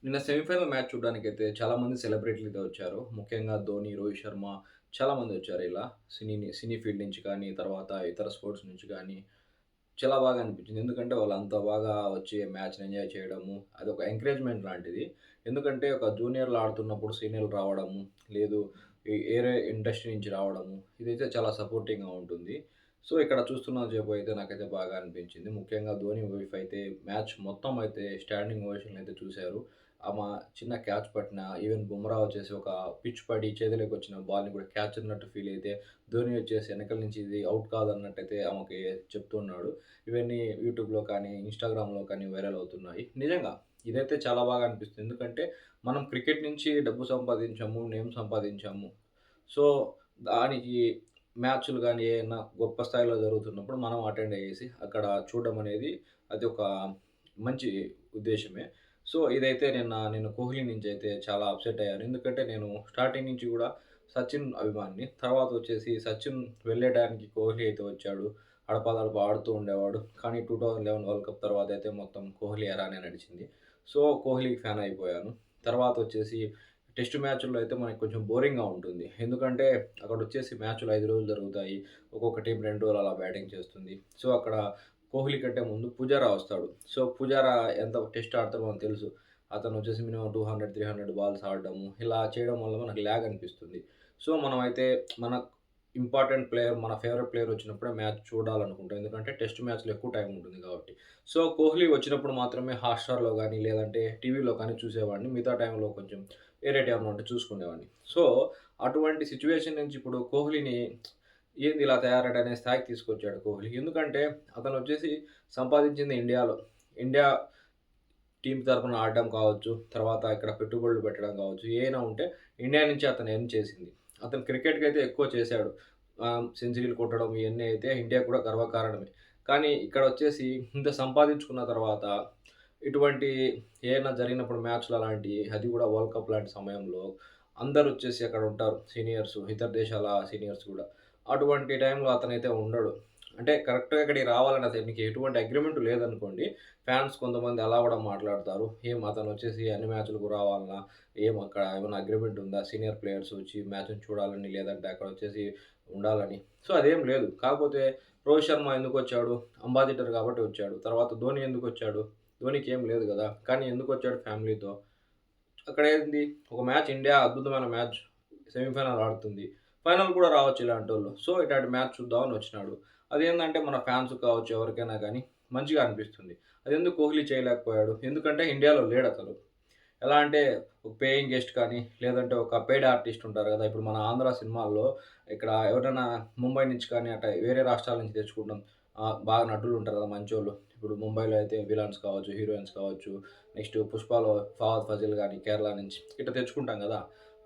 నిన్న semifinal match చూడ్డానికైతే చాలామంది సెలబ్రిటీలైతే వచ్చారు. ముఖ్యంగా ధోని, రోహిత్ శర్మ చాలామంది వచ్చారు ఇలా. సినీ ఫీల్డ్ నుంచి కానీ, తర్వాత ఇతర స్పోర్ట్స్ నుంచి గానీ, చాలా బాగా అనిపించింది. ఎందుకంటే వాళ్ళంత బాగా వచ్చి మ్యాచ్‌ని ఎంజాయ్ చేయడము, అదొక ఎంకరేజ్‌మెంట్ లాంటిది. ఎందుకంటే ఒక జూనియర్‌లు ఆడుతున్నప్పుడు సీనియర్‌లు రావడము, లేదు ఏరే ఇండస్ట్రీ నుంచి రావడము, ఇదైతే చాలా సపోర్టింగ్‌గా ఉంటుంది. సో, ఇక్కడ చూస్తున్నంత సేపు అయితే నాకైతే బాగా అనిపించింది. ముఖ్యంగా ధోని వైఫ్ అయితే మ్యాచ్ మొత్తం అయితే స్టాండింగ్ ఓవేషన్‌లు అయితే చూసారు. ఆమె చిన్న క్యాచ్ పట్టినా, ఈవెన్ బుమ్రా వచ్చేసి ఒక పిచ్ పడి చేతిలోకొచ్చిన బాల్‌ని కూడా క్యాచ్ అన్నట్టు ఫీల్ అయితే, ధోని వచ్చేసి వెనకాల నుంచి ఇది ఔట్ కాదన్నట్టయితే ఆమెకి చెప్తున్నాడు. ఇవన్నీ యూట్యూబ్‌లో కానీ, ఇన్‌స్టాగ్రామ్‌లో కానీ వైరల్ అవుతున్నాయి. నిజంగా ఇదైతే చాలా బాగా అనిపిస్తుంది. ఎందుకంటే మనం క్రికెట్ నుంచి డబ్బు సంపాదించాము, నేమ్ సంపాదించాము. సో, దానికి మ్యాచ్‌లు గాని, ఏయన్నా గొప్ప స్థాయిలో జరుగుతున్నప్పుడు మనం అటెండ్ అయ్యేసి అక్కడ చూడడం అనేది అది ఒక మంచి ఉద్దేశ్యమే. సో, ఇదైతే నేను కోహ్లీ నుంచయితే చాలా అప్‌సెట్ అయ్యాను. ఎందుకంటే నేను స్టార్టింగ్ నుంచి గూడా సచిన్ అభిమానిని. తర్వాత వచ్చేసి సచిన్ వెళ్ళేటానికి కోహ్లీ అయితే వచ్చాడు. అడపాదడపా ఆడుతూ ఉండేవాడు. కానీ 2011 వరల్డ్ కప్ తర్వాతయితే మొత్తం కోహ్లీ ఎరానే నడిచింది. సో, కోహ్లీకి ఫ్యాన్ అయిపోయాను. తర్వాతొచ్చేసి టెస్ట్ మ్యాచుల్లో అయితే మనకి కొంచెం బోరింగ్‌గా ఉంటుంది. ఎందుకంటే అక్కడొచ్చేసి మ్యాచ్‌లు 5 రోజులు జరుగుతాయి. ఒక్కొక్క టీమ్ 2 రోజులు అలా బ్యాటింగ్ చేస్తుంది. సో, అక్కడ కోహ్లీ కంటే ముందు పుజారా వస్తాడు. సో, పుజారా ఎంత టెస్ట్ ఆడతాడో మనకు తెలుసు. అతనొచ్చేసి మినిమమ్ 200, 300 బాల్స్ ఆడడము, ఇలా చేయడం వల్ల మనకు ల్యాగ్ అనిపిస్తుంది. సో, మనమైతే మన ఇంపార్టెంట్ ప్లేయర్, మన ఫేవరెట్ ప్లేయర్ వచ్చినప్పుడే మ్యాచ్ చూడాలనుకుంటాం. ఎందుకంటే టెస్ట్ మ్యాచ్‌లో ఎక్కువ టైం ఉంటుంది కాబట్టి. సో, కోహ్లీ వచ్చినప్పుడు మాత్రమే హాట్‌స్టార్‌లో గానీ, లేదంటే టీవీలో కానీ చూసేవాడిని. మిగతా టైంలో కొంచెం వేరేటియేమన్నా ఉంటే చూసుకునేవాడిని. సో, అటువంటి సిట్యుయేషన్ నుంచి ఇప్పుడు కోహ్లీని ఏంది ఇలా తయారయ్యాడు అనే స్థాయికి తీసుకొచ్చాడు కోహ్లీ. ఎందుకంటే అతనొచ్చేసి సంపాదించింది ఇండియాలో. ఇండియా టీమ్ తరపున ఆడడం కావచ్చు, తర్వాత ఇక్కడ పెట్టుబడులు పెట్టడం కావచ్చు, ఏమైనా ఉంటే ఇండియా నుంచి అతను ఎర్న్ చేసింది. అతను క్రికెట్‌కైతే ఎక్కువ చేశాడు. సెంచరీలు కొట్టడం ఇయన్నీ అయితే ఇండియాకి కూడా గర్వకారణమే. కానీ ఇక్కడొచ్చేసి ఇంత సంపాదించుకున్న తర్వాత ఇటువంటి ఏయన్నా జరిగినప్పుడు మ్యాచ్‌లు అలాంటియి, అది కూడా వరల్డ్ కప్ లాంటి సమయంలో అందరొచ్చేసి అక్కడ ఉంటారు. సీనియర్స్, ఇతర దేశాల సీనియర్స్ గూడా. అటువంటి టైంలో అతనైతే ఉండడు. అంటే కరెక్ట్‌గా ఇక్కడికి రావాలని అతనికి ఎటువంటి అగ్రీమెంట్ లేదనుకోండి. ఫ్యాన్స్ కొంతమంది అలా గూడా మాట్లాడతారు. ఏం అతనొచ్చేసి అన్ని మ్యాచ్‌లకు రావాలనా? ఏం అక్కడ ఏమన్నా అగ్రీమెంట్ ఉందా? సీనియర్ ప్లేయర్స్ వచ్చి మ్యాచ్‌ని చూడాలని, లేదంటే అక్కడొచ్చేసి ఉండాలని. సో, అదేం లేదు. కాకపోతే రోహిత్ శర్మ ఎందుకొచ్చాడు? అంబాసిడర్ కాబట్టి వచ్చాడు. తర్వాత ధోని ఎందుకొచ్చాడు? ధోనికి ఏం లేదు గదా! కానీ ఎందుకొచ్చాడు ఫ్యామిలీతో. అక్కడేంది ఒక మ్యాచ్ ఇండియా అద్భుతమైన మ్యాచ్ సెమీఫైనల్ ఆడుతుంది. ఫైనల్ కూడా రావచ్చు ఇలాంటోళ్ళు. సో, ఇట్లాంటి మ్యాచ్ చూద్దామని వచ్చినాడు. అదేందంటే మన ఫ్యాన్స్ కావచ్చు ఎవరికైనా గానీ మంచిగా అనిపిస్తుంది. అదెందుకు కోహ్లీ చేయలేకపోయాడు? ఎందుకంటే ఇండియాలో లేడతను. ఎలా అంటే ఒక పేయింగ్ గెస్ట్ కానీ, లేదంటే ఒక పెయిడ్ ఆర్టిస్ట్ ఉంటారు గదా! ఇప్పుడు మన ఆంధ్ర సినిమాల్లో ఇక్కడ ఎవరైనా ముంబై నుంచి కానీ అట్టా వేరే రాష్ట్రాల నుంచి తెచ్చుకుంటాం. బాగా నటులుంటారు గదా! మంచోళ్ళు. ఇప్పుడు ముంబైలో అయితే విలన్స్ కావచ్చు, హీరోయిన్స్ కావచ్చు. నెక్స్ట్ 'పుష్పలో' ఫవాద్ ఫాజిల్ గాని కేరళ నుంచి ఇట్లా తెచ్చుకుంటాం గదా!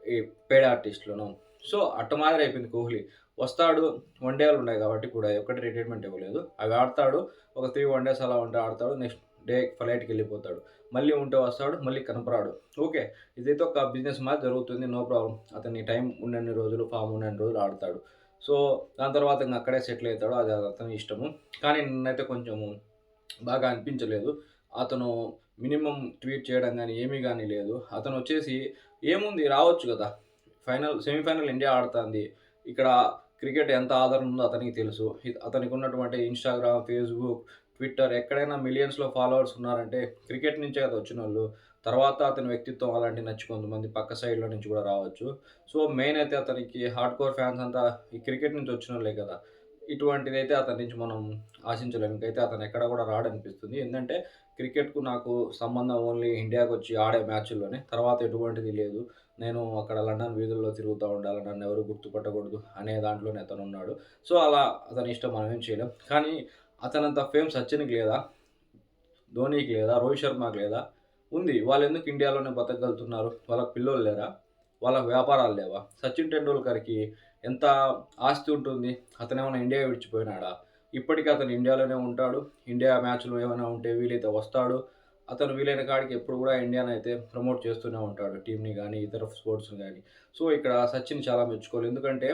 ఈ పెయిడ్ ఆర్టిస్ట్‌లను. సో, అట్ట మాదిరి అయిపోయింది కోహ్లీ. వస్తాడు, వన్ డేలున్నాయి ఉన్నాయి గాబట్టి ఇప్పుడు ఒక్కటి రిటైర్మెంట్ ఇవ్వలేదు. అవి ఆడతాడు. ఒక 3 వన్ డేస్ అలా ఉంటే ఆడతాడు. నెక్స్ట్ డే ఫ్లైట్‌కెళ్ళిపోతాడు. మళ్ళీ ఉంటే వస్తాడు, మళ్ళీ కనపరాడు. ఓకే. ఇదైతే ఒక బిజినెస్ మాది జరుగుతుంది. No problem. అతని టైం ఉన్నన్ని రోజులు, ఫామ్ ఉన్నన్ని రోజులు ఆడతాడు. సో, దాని తర్వాత ఇంక అక్కడే సెటిల్ అయితాడు. అది అతని ఇష్టము. కానీ నన్నైతే కొంచెము బాగా అనిపించలేదు. అతను మినిమమ్ ట్వీట్ చేయడం గాని, ఏమీ గాని లేదు. అతనొచ్చేసి ఏముంది రావచ్చు గదా! సెమీఫైనల్ ఇండియా ఆడతాంది. ఇక్కడ క్రికెట్ ఎంత ఆదరణ ఉందో అతనికి తెలుసు. అతనికున్నటువంటి ఇన్‌స్టాగ్రామ్, ఫేస్‌బుక్, ట్విట్టర్ ఎక్కడైనా మిలియన్స్‌లో ఫాలోవర్స్ ఉన్నారంటే క్రికెట్ నుంచే కదా వచ్చినోళ్ళు. తర్వాత అతని వ్యక్తిత్వం అలాంటివి నచ్చి కొంతమంది పక్క సైడ్‌లో నుంచి కూడా రావచ్చు. సో, మెయిన్ అయితే అతనికి హార్డ్‌కోర్ ఫ్యాన్స్ అంతా ఈ క్రికెట్ నుంచి వచ్చినోళ్ళే కదా! ఇటువంటిదైతే అతని నుంచి మనం ఆశించలేం. ఇంకైతే అతను ఎక్కడ కూడా రాడనిపిస్తుంది. ఏందంటే క్రికెట్‌కు నాకు సంబంధం ఓన్లీ ఇండియాకొచ్చి ఆడే మ్యాచుల్లోనే. తర్వాత ఎటువంటిది లేదు. నేను అక్కడ లండన్ వీధుల్లో తిరుగుతా ఉండాలి. నన్నెవరు గుర్తుపట్టకూడదు అనే దాంట్లోనే అతనున్నాడు. సో, అలా అతని ఇష్టం మనమేం చేయలేం. కానీ అతనంత ఫేమ్ సచిన్‌కి లేదా? ధోనికి లేదా? రోహిత్ శర్మకి లేదా? ఉంది. వాళ్ళెందుకు ఇండియాలోనే బతకగలుగుతున్నారు? వాళ్ళకి పిల్లోళ్ళు లేరా? వాళ్ళకి వ్యాపారాలు లేవా? సచిన్ టెండూల్కర్‌కి ఎంత ఆస్తి ఉంటుంది? అతనేమన్నా ఇండియా విడిచిపోయినాడా? ఇప్పటికి అతను ఇండియాలోనే ఉంటాడు. ఇండియా మ్యాచ్‌లు ఏమైనా ఉంటే వీలైతే వస్తాడు. అతను వీలైన కాడికి ఎప్పుడు గూడా ఇండియానైతే ప్రమోట్ చేస్తూనే ఉంటాడు. టీమ్‌ని గాని, ఇతర స్పోర్ట్స్‌ని గాని. సో, ఇక్కడ సచిన్ చాలా మెచ్చుకోవాలి. ఎందుకంటే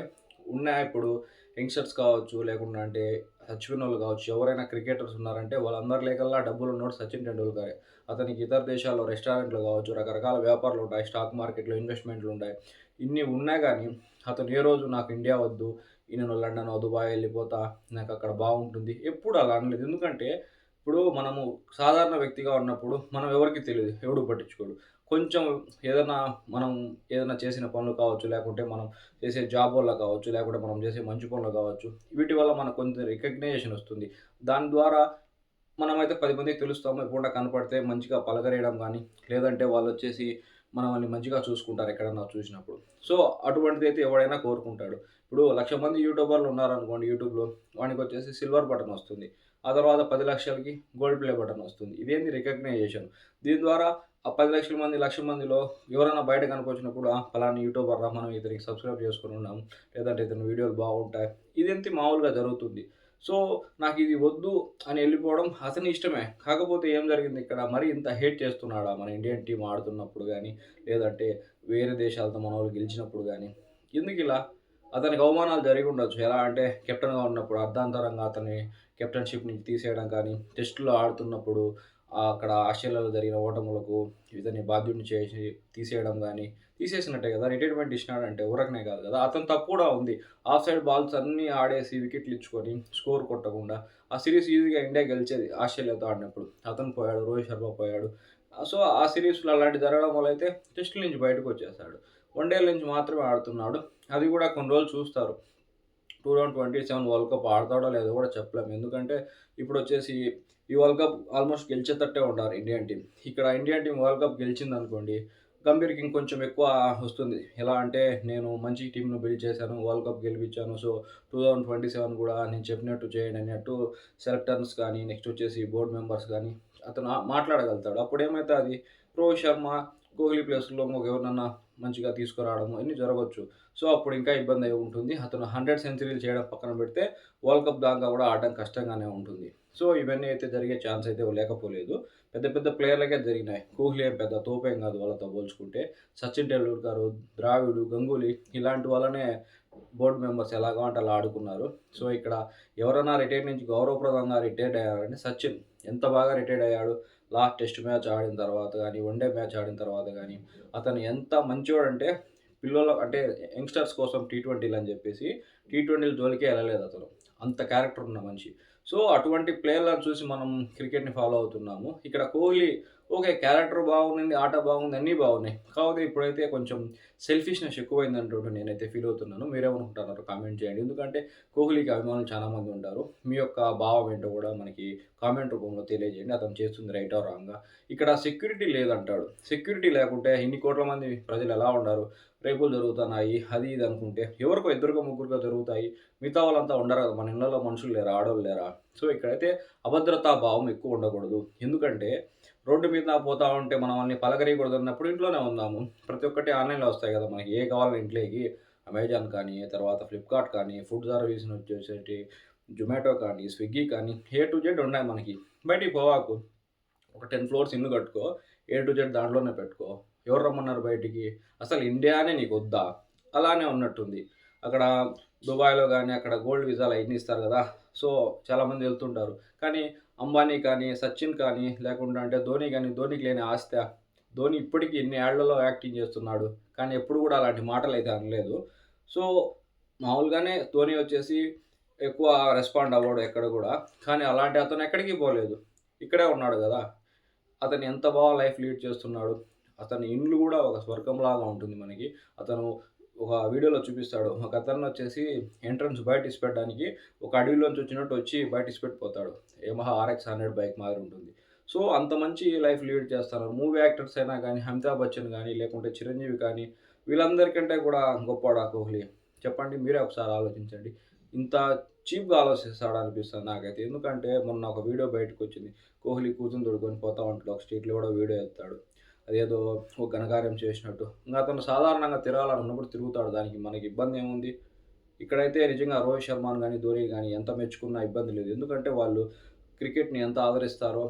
ఇప్పుడు యంగ్‌స్టర్స్ కావచ్చు, లేకుండా అంటే చచ్చిపోయినోళ్ళు కావచ్చు, ఎవరైనా క్రికెటర్స్ ఉన్నారంటే వాళ్ళందరిలేకల్లా డబ్బులున్నోడు సచిన్ టెండూల్కరే. అతనికి ఇతర దేశాల్లో రెస్టారెంట్లు కావచ్చు, రకరకాల వ్యాపారాలు ఉంటాయి. స్టాక్ మార్కెట్‌లో ఇన్వెస్ట్‌మెంట్లు ఉంటాయి. ఇన్ని ఉన్నా గాని అతను ఏ రోజు నాకు ఇండియా వద్దు, నేను లండనో, దుబాయ్ ఎళ్ళిపోతా, నాకక్కడ బావుంటుంది. ఎప్పుడు అలా అనలేదు. ఎందుకంటే ఇప్పుడు మనము సాధారణ వ్యక్తిగా ఉన్నప్పుడు మనం ఎవరికీ తెలీదు. ఎవడు పట్టించుకోడు. కొంచెం ఏదన్నా మనం ఏదైనా చేసిన పనులు కావచ్చు, లేకుంటే మనం చేసే జాబ్ వల్ల కావచ్చు, లేకుంటే మనం చేసే మంచి పనులు కావచ్చు, వీటి వల్ల మనకు కొంత రికగ్నైజేషన్ వస్తుంది. దాని ద్వారా మనమైతే 10 మందికి తెలుస్తాము. ఎప్పుడన్నా కనపడితే మంచిగా పలకరియడం గానీ, లేదంటే వాళ్ళొచ్చేసి మనల్ని మంచిగా చూసుకుంటారు ఎక్కడన్నా చూసినప్పుడు. సో, అటువంటిదైతే ఎవడైనా కోరుకుంటాడు. ఇప్పుడు 1,00,000 మంది యూట్యూబర్లు ఉన్నారనుకోండి యూట్యూబ్‌లో, వానికొచ్చేసి సిల్వర్ బటన్ వస్తుంది. ఆ తర్వాత 10,00,000కి గోల్డ్ ప్లే బటన్ వస్తుంది. ఇదేంది రికగ్నైజేషన్. దీని ద్వారా ఆ 10,00,000 మంది, 1,00,000 మందిలో ఎవరైనా బయట కనిపించినప్పుడు పలానా యూట్యూబర్ రా మనం ఇతనికి సబ్స్క్రైబ్ చేసుకొనున్నాం. లేదంటే ఇతని వీడియోలు బాగుంటాయి. ఇదంతే మామూలుగా జరుగుతుంది. సో, నాకిది వద్దు అని ఎళ్ళిపోవడం అతని ఇష్టమే. కాకపోతే ఏం జరిగిందిక్కడ మరి ఇంత హేట్ చేస్తున్నాడా మన ఇండియన్ టీమ్ ఆడుతున్నప్పుడు గానీ, లేదంటే వేరే దేశాలతో మనోళ్ళు గెలిచినప్పుడు గానీ, ఎందుకిలా? అతనికి అవమానాలు జరిగుండొచ్చు. ఎలా అంటే కెప్టెన్‌గా ఉన్నప్పుడు అర్ధాంతరంగా అతన్ని కెప్టెన్‌షిప్ నుంచి తీసేయడం కానీ, టెస్ట్‌లో ఆడుతున్నప్పుడు అక్కడ ఆస్ట్రేలియాలో జరిగిన ఓటములకు ఇతన్ని బాధ్యుడిని చేసి తీసేయడం గానీ, తీసేసినట్టే గదా! రిటైర్మెంట్ ఇచ్చినాడంటే ఊరకనే గాదు గదా! అతని తప్పు కూడా ఉంది. ఆఫ్ సైడ్ బాల్స్ అన్నీ ఆడేసి వికెట్లు ఇచ్చుకొని స్కోర్ కొట్టకుండా ఆ సీరీస్ ఈజీగా ఇండియా గెలిచేది ఆస్ట్రేలియాతో ఆడినప్పుడు. అతను పోయాడు, రోహిత్ శర్మ పోయాడు. సో, ఆ సీరీస్‌లో అలాంటివి జరగడం వల్ల అయితే టెస్ట్‌ల నుంచి బయటకొచ్చేసాడు. వన్‌డేల నుంచి మాత్రమే ఆడుతున్నాడు. అది గూడా కొన్ని రోజులు చూస్తారు. 2027 వరల్డ్ కప్ ఆడతాడో లేదో గూడా చెప్పలేం. ఎందుకంటే ఇప్పుడొచ్చేసి ఈ వరల్డ్ కప్ ఆల్మోస్ట్ గెలిచేతట్టే ఉన్నారు ఇండియన్ టీమ్. ఇక్కడ ఇండియన్ టీమ్ వరల్డ్ కప్ గెలిచిందనుకోండి, గంభీర్‌కి ఇంకొంచెం ఎక్కువ వస్తుంది. ఎలా అంటే నేను మంచి టీమ్‌ని బిల్డ్ చేశాను, వరల్డ్ కప్ గెలిపించాను. సో, 2027 గూడా నేను చెప్పినట్టు చేయండి అన్నట్టు సెలెక్టర్స్ కానీ, నెక్స్ట్ వచ్చేసి బోర్డ్ మెంబర్స్ గానీ అతను మాట్లాడగలుగుతాడు. అప్పుడేమైతది రోహిత్ శర్మ, కోహ్లీ ప్లేస్‌లో ఇంకొకెవరినన్నా మంచిగా తీసుకురావడము ఇన్ని జరగొచ్చు. సో, అప్పుడు ఇంకా ఇబ్బంది అయి ఉంటుంది. అతను 100 సెంచరీలు చేయడం పక్కన పెడితే, వరల్డ్ కప్ దాకా కూడా ఆడడం కష్టంగానే ఉంటుంది. సో, ఇవన్నీ అయితే జరిగే ఛాన్స్ అయితే లేకపోలేదు. పెద్ద పెద్ద ప్లేయర్లకే జరిగినాయి. కోహ్లీ ఏం పెద్ద తోపేం కాదు వాళ్ళతో పోల్చుకుంటే. సచిన్ టెండూల్కర్, ద్రావిడ్, గంగూలీ ఇలాంటి వాళ్ళనే బోర్డ్ మెంబర్స్ ఎలాగో అంటే అలా ఆడుకున్నారు. సో, ఇక్కడ ఎవరైనా రిటైర్ నుంచి గౌరవప్రదంగా రిటైర్డ్ అయ్యారంటే సచిన్. ఎంత బాగా రిటైర్డ్ అయ్యాడు. లాస్ట్ టెస్ట్ మ్యాచ్ ఆడిన తర్వాత గానీ, వన్‌డే మ్యాచ్ ఆడిన తర్వాత గానీ, అతను ఎంత మంచోడంటే పిల్లోల అంటే యంగ్‌స్టర్స్ కోసం టీ20లని జెప్పేసి, టీ20ల జోలికే ఎళ్ళలేదతను. అంత క్యారెక్టర్ ఉన్న మనిషి. సో, అటువంటి ప్లేయర్‌లను చూసి మనం క్రికెట్‌ని ఫాలో అవుతున్నాము. ఇక్కడ కోహ్లీ ఓకే. క్యారెక్టర్ బాగుండింది, ఆట బాగుంది, అన్నీ బాగున్నాయి. కాకపోతే ఇప్పుడైతే కొంచెం సెల్ఫిష్‌నెస్ ఎక్కువైందంటుంటూ నేనైతే ఫీల్ అవుతున్నాను. మీరేమనుకుంటున్నారో కామెంట్ చేయండి. ఎందుకంటే కోహ్లీకి అభిమానులు చాలా మంది ఉంటారు. మీ యొక్క భావం ఏంటో గూడా మనకి కామెంట్ రూపంలో తెలియజేయండి. అతను చేస్తుంది రైటా? రాంగా? ఇక్కడ సెక్యూరిటీ లేదంటాడు. సెక్యూరిటీ లేకుంటే ఇన్ని కోట్ల మంది ప్రజలు ఎలా ఉండారు? రేపులు జరుగుతున్నాయి. అది ఇది అనుకుంటే ఎవరికో ఇద్దరికో ముగ్గురికో జరుగుతాయి. మిగతా వాళ్ళంతా ఉండరు గదా! మన ఇళ్ళలో మనుషులు లేరా? ఆడోళ్ళు లేరా? సో, ఇక్కడైతే అభద్రతా భావం ఎక్కువ ఉండకూడదు. ఎందుకంటే రోడ్డు మీద పోతా ఉంటే మనం వాళ్ళని పలకరియకూడదన్నప్పుడు ఇంట్లోనే ఉందాము. ప్రతి ఒక్కటి ఆన్‌లైన్‌లో వస్తాయి గదా! మనకి కావాలన్నా ఇంట్లోకి అమెజాన్ కానీ, తర్వాత ఫ్లిప్‌కార్ట్ కానీ, ఫుడ్ సర్వీస్‌నొచ్చేసేటి జొమాటో కానీ, స్విగ్గీ కానీ ఏ టు జెడ్ ఉన్నాయి మనకి. బయటికి పోవాకు. ఒక 10 ఫ్లోర్స్ ఇల్లు కట్టుకో. ఏ టు జెడ్ దాంట్లోనే పెట్టుకో. ఎవరు రమ్మన్నారు బయటికి? అసలు ఇండియానే నీకొద్దా? అలానే ఉన్నట్టుంది. అక్కడ దుబాయ్‌లో గాని, అక్కడ గోల్డ్ వీసాలు అయన్నీ ఇస్తారు గదా! సో, చాలామంది వెళ్తుంటారు. కానీ అంబానీ కానీ, సచిన్ కానీ, లేకుండా అంటే ధోని గాని, ధోనికి లేని ఆస్తా? ధోని ఇప్పటికి ఇన్ని ఏళ్లలో యాక్టింగ్ చేస్తున్నాడు. కానీ ఎప్పుడు గూడా అలాంటి మాటలైతే అనలేదు. సో, మామూలుగానే ధోని వచ్చేసి ఎక్కువ రెస్పాండ్ అవ్వడు ఎక్కడ గూడా. కానీ అలాంటి అతను ఎక్కడికి పోలేదు. ఇక్కడే ఉన్నాడు గదా! అతను ఎంత బాగా లైఫ్ లీడ్ చేస్తున్నాడు. అతని ఇల్లు గూడా ఒక స్వర్గంలాగా ఉంటుంది మనకి. అతను ఒక వీడియోలో చూపిస్తాడు. ఒకతనొచ్చేసి ఎంట్రన్స్ బయట ఇసిపెట్టడానికి ఒక అడవిలోంచి వచ్చినట్టు వచ్చి బయట ఇసిపెట్టిపోతాడు. యమహా ఆర్ఎక్స్ 100 బైక్ మాదిరి ఉంటుంది. సో, అంత మంచి లైఫ్ లీడ్ చేస్తున్నారు. మూవీ యాక్టర్స్ అయినా గానీ, అమితాబ్ బచ్చన్ గానీ, లేకుంటే చిరంజీవి కానీ, వీళ్ళందరికంటే కూడా గొప్పోడా కోహ్లీ? చెప్పండి మీరే ఒకసారి ఆలోచించండి. ఇంత చీప్‌గా ఆలోచిస్తాడా అనిపిస్తది నాకైతే. ఎందుకంటే మొన్న ఒక వీడియో బయటకొచ్చింది. కోహ్లీ కూతురుని తోడుకొని పోతా ఉంటాడు. ఒక స్ట్రీట్‌లో కూడా వీడియో ఎత్తాడు. అదేదో ఒక ఘనకార్యం చేసినట్టు. ఇంగ అతను సాధారణంగా తిరగాలనుకున్నప్పుడు తిరుగుతాడు. దానికి మనకి ఇబ్బందేముంది? ఇక్కడైతే నిజంగా రోహిత్ శర్మను గాని, ధోని గాని ఎంత మెచ్చుకున్నా ఇబ్బంది లేదు. ఎందుకంటే వాళ్ళు క్రికెట్‌ని ఎంత ఆదరిస్తారో,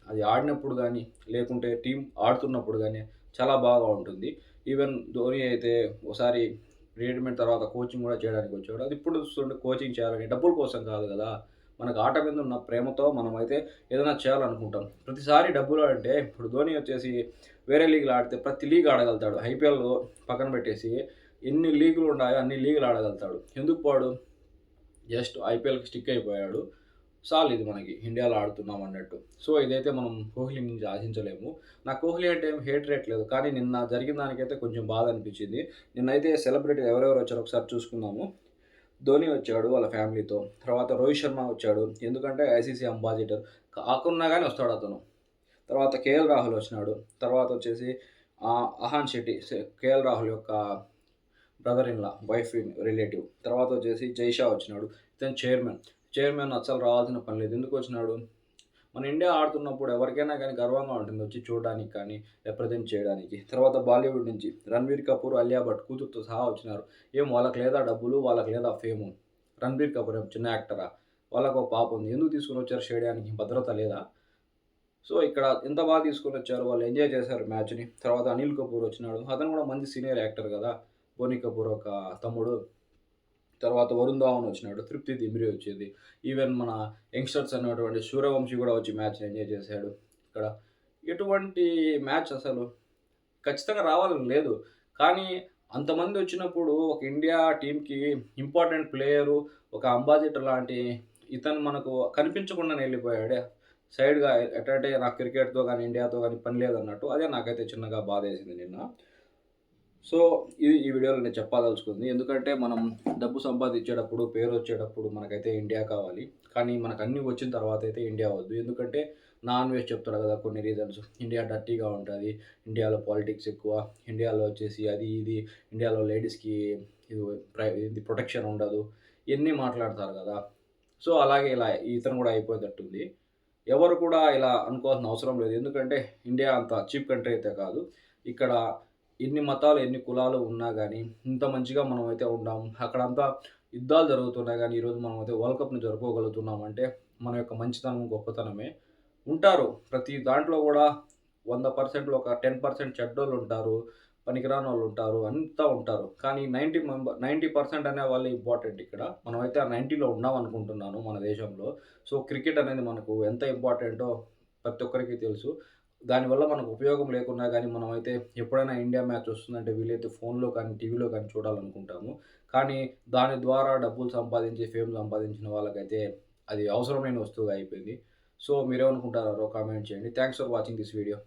అది ఆడినప్పుడు గాని, లేకుంటే టీమ్ ఆడుతున్నప్పుడు గాని చాలా బాగా ఉంటుంది. ఈవెన్ ధోని అయితే ఓసారి రిటైర్మెంట్ తర్వాత కోచింగ్ గూడా చేయడానికొచ్చాడు. అది ఇప్పుడు చూస్తుంటే కోచింగ్ చేయాలని డబ్బుల కోసం కాదు గదా! మనకు ఆట మీద ఉన్న ప్రేమతో మనమైతే ఏదైనా చేయాలనుకుంటాం. ప్రతిసారి డబ్బులు అంటే ఇప్పుడు ధోని వచ్చేసి వేరే లీగ్‌లో ఆడితే ప్రతి లీగ్ ఆడగలుగుతాడు. ఐపీఎల్ పక్కన పెట్టేసి ఎన్ని లీగ్‌లు ఉన్నాయో అన్ని లీగ్‌లు ఆడగలుగుతాడు. ఎందుకు పోడు? జస్ట్ ఐపీఎల్‌కి స్టిక్ అయిపోయాడు. చాలు ఇది మనకి ఇండియాలో ఆడుతున్నాం అన్నట్టు. సో, ఇదైతే మనం కోహ్లీ నుంచి ఆశించలేము. నాకు కోహ్లీ అంటే ఏం హేట్ లేదు. కానీ నిన్న జరిగిన దానికైతే కొంచెం బాధ అనిపించింది. నిన్నైతే సెలబ్రిటీలు ఎవరెవరు వచ్చారో ఒకసారి చూసుకుందాము. ధోని వచ్చాడు వాళ్ళ ఫ్యామిలీతో. తర్వాత రోహిత్ శర్మ వచ్చాడు. ఎందుకంటే ఐసీసీ అంబాసిడర్. కాకున్నా గాని వస్తాడతను. తర్వాత కేఎల్ రాహుల్ వచ్చినాడు. తర్వాత వచ్చేసి అహాన్ శెట్టి కేఎల్ రాహుల్ యొక్క brother in law, wife relative. తర్వాత వచ్చేసి జైషా వచ్చినాడు. ఇతను చైర్మన్. చైర్మన్ అస్సలు రావాల్సిన పని లేదు. ఎందుకు వచ్చినాడు? మన ఇండియా ఆడుతున్నప్పుడు ఎవరికైనా గానీ గర్వంగా ఉంటుంది వచ్చి చూడడానికి కానీ, రిప్రజెంట్ చేయడానికి. తర్వాత బాలీవుడ్ నుంచి 'రణబీర్ కపూర్', 'అలియా భట్' కూతురుతో సహా వచ్చినారు. ఏం వాళ్ళకి లేదా డబ్బులు, వాళ్ళకి లేదా ఫేము. 'రణబీర్ కపూర్' ఏం చిన్న యాక్టరా? వాళ్ళకో పాప ఉంది. ఎందుకు తీసుకొనొచ్చారు స్టేడియానికి? భద్రత లేదా? సో, ఇక్కడ ఎంత బాగా తీసుకొనొచ్చారు. వాళ్ళు ఎంజాయ్ చేశారు మ్యాచ్‌ని. తర్వాత 'అనిల్ కపూర్' వచ్చినాడు. అతను కూడా మంచి సీనియర్ యాక్టర్ గదా! బోనీ కపూర్ ఒక తమ్ముడు. తర్వాత 'వరుణ్ ధావన్' వచ్చినాడు. 'తృప్తి దిమ్రి' వచ్చింది. ఈవెన్ మన యంగ్‌స్టర్స్ అనేటువంటి 'సూర్యవంశి' కూడా వచ్చి మ్యాచ్‌ని ఎంజాయ్ చేశాడు. ఇక్కడ ఎటువంటి మ్యాచ్ అసలు ఖచ్చితంగా రావాలని లేదు. కానీ అంతమందొచ్చినప్పుడు ఒక ఇండియా టీమ్‌కి ఇంపార్టెంట్ ప్లేయరు, ఒక అంబాసిడర్ లాంటి ఇతను మనకు కనిపించకుండానే ఎళ్ళిపోయాడే. సైడ్‌గా ఎట్టంటే నాకు క్రికెట్‌తో గాని, ఇండియాతో గాని పని లేదన్నట్టు. అదే నాకైతే చిన్నగా బాధేసింది నిన్న. సో, ఇది ఈ వీడియోలో నేను చెప్పదలుచుకుంది. ఎందుకంటే మనం డబ్బు సంపాదించేటప్పుడు, పేరొచ్చేటప్పుడు మనకైతే ఇండియా కావాలి. కానీ మనకన్నీ వచ్చిన తర్వాతయితే ఇండియా వద్దు. ఎందుకంటే నా అన్వేష్ చెప్తాడు కదా కొన్ని రీజన్స్. ఇండియా డర్టీగా ఉంటది. ఇండియాలో పాలిటిక్స్ ఎక్కువ. ఇండియాలో వచ్చేసి అది ఇది. ఇండియాలో లేడీస్‌కి ఇది ఇది ప్రొటెక్షన్ ఉండదు. ఇయన్నీ మాట్లాడతారు కదా! సో, అలాగే ఇలా ఇతను కూడా అయిపోయేటట్టుంది. ఎవరు కూడా ఇలా అనుకోవాల్సిన అవసరం లేదు. ఎందుకంటే ఇండియా అంత చీప్ కంట్రీ అయితే కాదు. ఇక్కడ ఎన్ని మతాలు, ఎన్ని కులాలు ఉన్నా గానీ, ఇంత మంచిగా మనమైతే ఉన్నాము. అక్కడంతా యుద్ధాలు జరుగుతున్నా గానీ, ఈరోజు మనమైతే వరల్డ్ కప్‌ని జరుపుకోగలుగుతున్నామంటే, మన యొక్క మంచితనం, గొప్పతనమే. ఉంటారు. ప్రతి దాంట్లో గూడా 100%లో ఒక 10% చెడ్డోళ్ళుంటారు. పనికిరానోళ్ళుంటారు. అంతా ఉంటారు. కానీ 90% అనేవాళ్ళు ఇంపార్టెంట్ ఇక్కడ. మనమైతే ఆ 90లో ఉన్నామనుకుంటున్నాను మన దేశంలో. సో, క్రికెట్ అనేది మనకు ఎంత ఇంపార్టెంటో ప్రతి ఒక్కరికి తెలుసు. దానివల్ల మనకు ఉపయోగం లేకున్నా గానీ, మనమైతే ఎప్పుడైనా ఇండియా మ్యాచ్ వస్తుందంటే వీలైతే ఫోన్‌లో కానీ, టీవీలో కానీ చూడాలనుకుంటాము. కానీ దాని ద్వారా డబ్బులు సంపాదించి, ఫేమ్ సంపాదించిన వాళ్ళకైతే అది అవసరం లేని వస్తువుగా అయిపోయింది. సో, మీరేమనుకుంటారో కామెంట్ చేయండి. Thanks for watching this video.